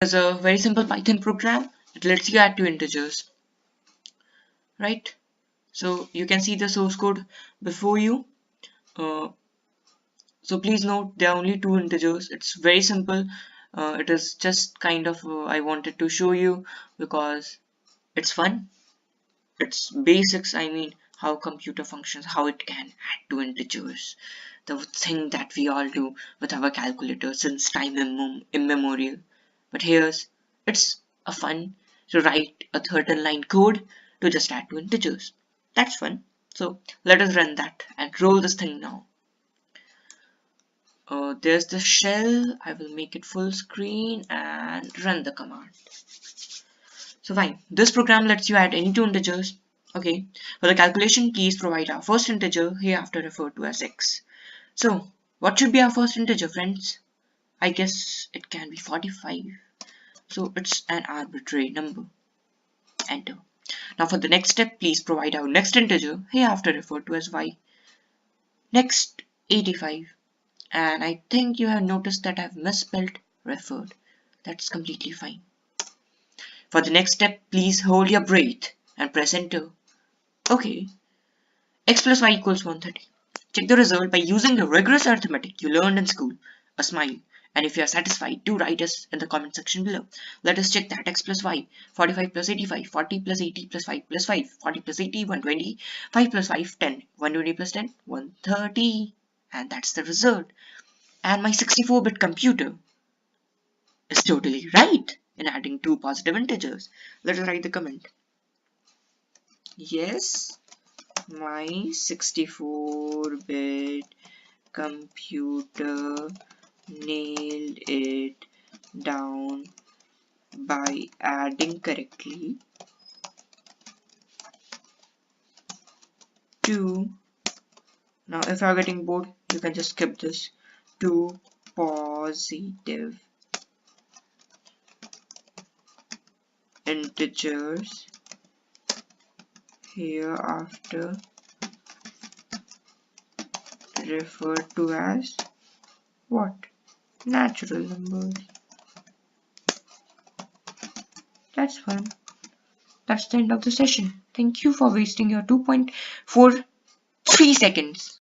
There's a very simple Python program. It lets you add two integers, right? So you can see the source code before you. Uh, so please note there are only two integers. It's very simple. It is just kind of I wanted to show you because it's fun. It's basics. I mean, how computer functions, how it can add two integers. The thing that we all do with our calculator since time immemorial. But it's a fun to write a 13 line code to just add two integers. That's fun. So let us run that and roll this thing now. There's the shell. I will make it full screen and run the command. So fine, this program lets you add any two integers. Okay, for the calculation, please provide our first integer, hereafter referred to as x. So what should be our first integer, friends? I guess it can be 45. So it's an arbitrary number. Enter. Now for the next step, please provide our next integer, hereafter referred to as y. Next, 85. And I think you have noticed that I've misspelled referred. That's completely fine. For the next step, please hold your breath and press enter. Okay, x plus y equals 130. Check the result by using the rigorous arithmetic you learned in school, a smile. And if you are satisfied, do write us in the comment section below. Let us check that x plus y, 45 plus 85, 40 plus 80 plus 5 plus 5, 40 plus 80, 120, 5 plus 5, 10, 120 plus 10, 130. And that's the result. And my 64-bit computer is totally right in adding two positive integers. Let us write the comment. Yes, my 64-bit computer nailed it down by adding correctly two. Now if you are getting bored, you can just skip this. Two positive integers hereafter referred to as what? Natural numbers. That's fun. That's the end of the session. Thank you for wasting your 2.43 seconds.